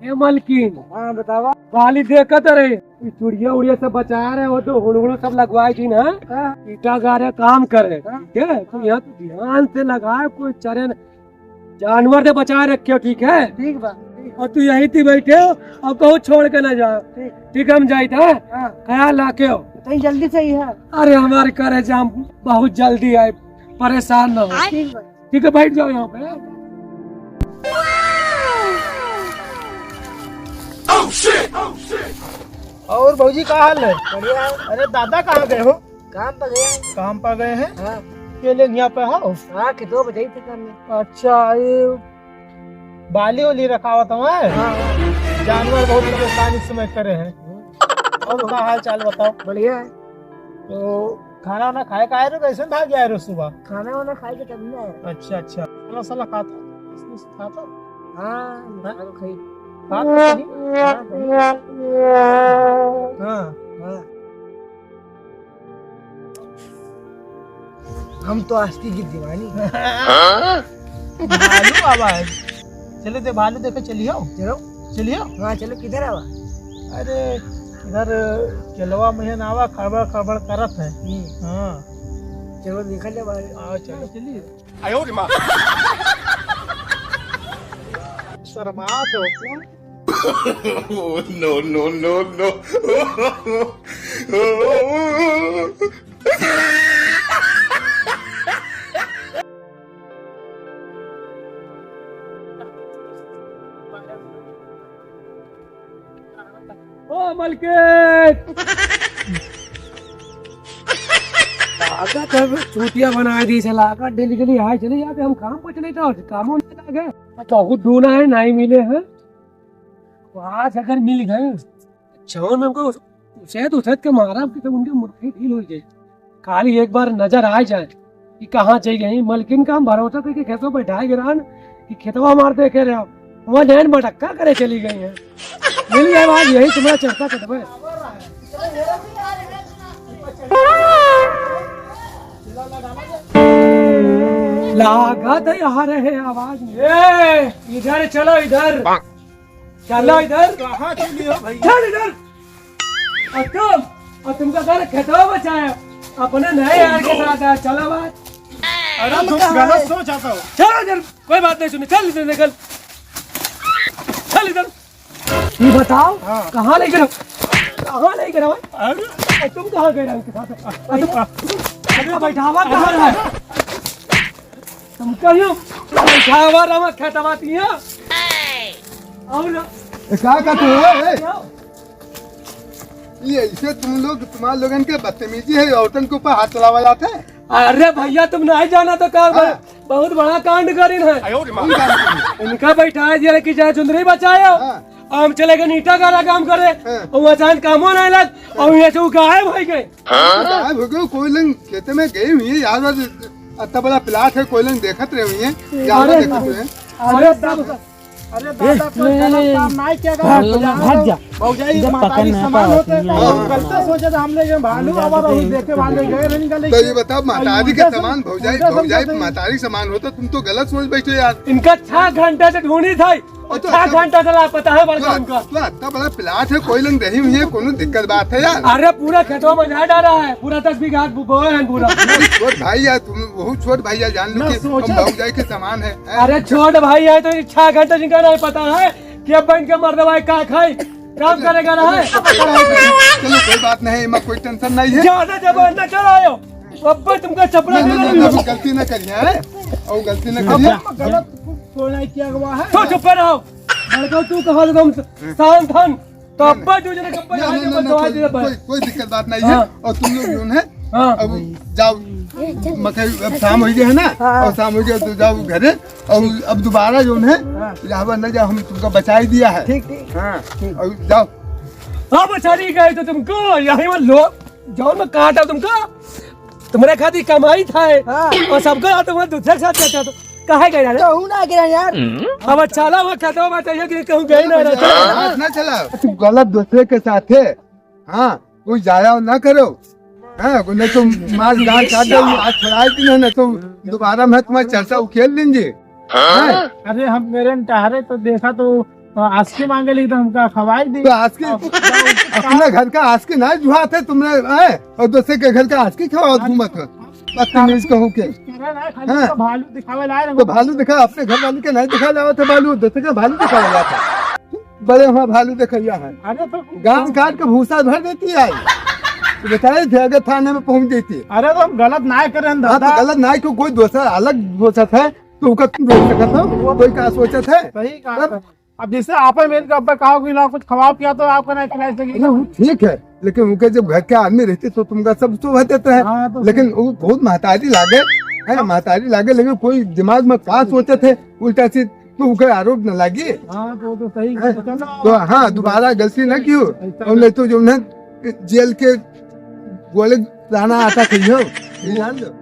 ए मलकिन, हाँ बतावा। बाली देखत रहे चुड़िया उड़िया सब बचा रहे हो तो हुड़हुड़ सब लगवाए थी ना। ईटा गारे काम करे ठीक है, तो यहाँ तो ध्यान से लगाए, कोई चरे जानवर से बचाए रखे, ठीक है। ठीक बा। और तू यही थी बैठे हो और कहूँ छोड़ के ना जाओ, ठीक हम जाए था ख्याल रखे हो। तो जल्दी से ही है। अरे हमारे करे जाम बहुत जल्दी आए, परेशान ना हो। ठीक है बैठ जाओ यहाँ पे। और भौजी का हाल है? बढ़िया है। अरे दादा कहाँ गए हो? काम पर गया है। काम पर गए हैं? हाँ के लिए यहाँ पे हो? हाँ कि 2 बजे थे काम में। अच्छा, ये बाली वाली रखा हुआ था मैं। हाँ जानवर बहुत परेशान इस समय करे हैं। और का हाल चाल बताओ। बढ़िया है। तो खाना वाना खाए का आए रो? कैसे भाग गए रो सुबह? खाना वाना खाए के तब नहीं आया। अच्छा अच्छा, साला साला खाता खाता हाँ खाना खाई। खा तो सही। हाँ हाँ हम तो आस्ती की दीवानी। भालू आवाज चले थे, भालू देखे चलियो। चलो चलियो। हाँ चलो। किधर आवा? अरे इधर चलवा में आवा, खड़बड़ खड़बड़ करत है। हाँ चलो निकल ले बाहर। आओ चलो चलिए। शर्मा तो क्यों? no, no, no, no. ओ मलकिन, चूतिया बना दी सलाह डेली डेली आए चले जाते, हम काम पर चले जाओ, कामों में चला गए। बहुत ढूंढा है नहीं मिले हैं, आज अगर मिल गए छावन में हमको उसे तो उछत के मारा तो उनकी मुट्ठी ढील हो जाए। खाली एक बार नजर आ जाए कि कहाँ चल गई। मलकिन का हम भरोसा करके खेतों पर ढाई गिरान कि खेतवा मार देखे रहे हो, वहाँ जैन भटक्का करे चली गई है। मिल गए आज यही तुम्हारा चर्चा कटवे। लागत है आ रहे आवाज। इधर चलो, इधर चलो, इधर कहाँ चलिए भाई? चल इधर। और तुमका घर खेतवा बचाया, अपने नए यार के साथ आया। चलो बात। अरे तुम गलत सोच आता हो। चलो इधर, कोई बात नहीं सुनी। चल इधर निकल, चल इधर। ये बताओ कहाँ ले गए, कहाँ ले गए? अरे तुम कहाँ गए उनके साथ? बैठावा कहाँ है? तुम कहियो बैठावा रवा खेतवाती है और क्या कहते हो? ये ऐसे तुम लोग, तुम्हारे लोगन के बदतमीजी है, औरतन के ऊपर हाथ चलावा जाते हैं। अरे भैया तुम नहीं जाना तो क्या बहुत बड़ा कांड करीन है। इनका बैठा दिया कि चाहे चुंदरी बचाया, हम चले गए नीटा गारा काम करे और अचानक कामों नहीं लग और ये सब गायब हो गए। कोई लोग खेते में गई हुई है यार, इतना बड़ा प्लाट है, कोई लोग देखत रहे हुई है, जानवर देखत रहे हैं। अरे दादा कोई गलत काम नहीं किया गया। भौजाई मातारी समान होते, गलती सोचे तो हमने ये भालू आवाज और देखे भाले गए नहीं गले। तो ये बताओ, मातारी के समान भौजाई मातारी समान होता, तुम तो गलत सोच बैठे यार। इनका 6 घंटे से ढूंढी था, 6 घंटा से लापता है बड़का उनका। इतना बड़ा प्लाट है, कोई लोग रही हुई है, कोनो दिक्कत बात है यार? अरे पूरा खेतों में जा डाला है, पूरा 10 बीघा बोए हैं पूरा। छोट भाई यार, तुम बहुत छोट भाई यार, जान लो कि हम भौजाई के समान है। अरे छोट भाई है तो 6 घंटे जिनका नहीं पता है कि अब बन के मर्द भाई का खाई काम करेगा ना है। चलो कोई बात नहीं, मैं कोई टेंशन नहीं है। ज्यादा जबरदस्त न चलाओ, अब तुमका चपड़ा गलती न करिए और गलती न करिए। गलत कोई नहीं किया हुआ है। तो चुप रहो। लड़का तू कहा तुम शांत हन तो अब्बा जो जने कब्बा यहाँ के बदवाई दे पर कोई दिक्कत बात नहीं है। और तुम लोग जो है अब जाओ, मकई अब शाम हो गई है ना, और शाम हो गया तो जाओ घरे, और अब दोबारा जो है यहाँ न जाओ, हम तुमको बचा ही दिया है। ठीक हाँ और जाओ। हाँ बचारी गए तो तुमको यही में लो जौन में काटा तुमको, तुम्हारे खातिर कमाई था और सबको तुम्हारे दूसरे के साथ कहता तो कहे गए यार? कहूँ ना गिरा यार। अब चला वो कहता बताइए कि कहूँ गए ना ना चला, तुम गलत दूसरे के साथ है। हाँ कोई जाया ना करो। हाँ नहीं तो मार गाल काट दो, आज छुड़ाई थी ना तो दोबारा मैं तुम्हारी चर्चा उखेल देंगे। अरे हम मेरे टहरे तो देखा तो आस्की मांगे ली तो हमका खवाई दी। तो आज के अपने घर का आज के ना जुहा थे तुमने और दूसरे के घर का आज की खवा घूमत हो बदतमीज कहूँ के। हाँ। तो भालू दिखावे लाए तो भालू दिखा अपने घर वाले के नहीं दिखा जावा था भालू दूसरे का भालू दिखा जावा था। बड़े वहाँ भालू दिखैया है अरे तो गांव काट के भूसा भर देती है तो बताए थे अगर थाने में पहुँच देती। अरे तो हम गलत ना करे हाँ दादा। तो गलत ना क्यों कोई दूसरा अलग सोचत है तो उसका तुम रोक सकत हो कोई क्या सोचत है। सही कहा। अब जैसे आप मेरे को अब कहा कि ना कुछ खवाओ किया तो आपका नहीं खिला सकेगी। वो ठीक है लेकिन उनके जब घर के आदमी रहते तो तुमका सब शोभा देते हाँ, हैं तो लेकिन वो बहुत महतारी लागे है महतारी लागे लेकिन कोई दिमाग में क्या सोचे थे उल्टा सीध तो उनके आरोप न लगी। हाँ तो सही है। चलो। तो हाँ दोबारा गलती न क्यों और नहीं तो जो जेल के गोले दाना आता थी जान लो।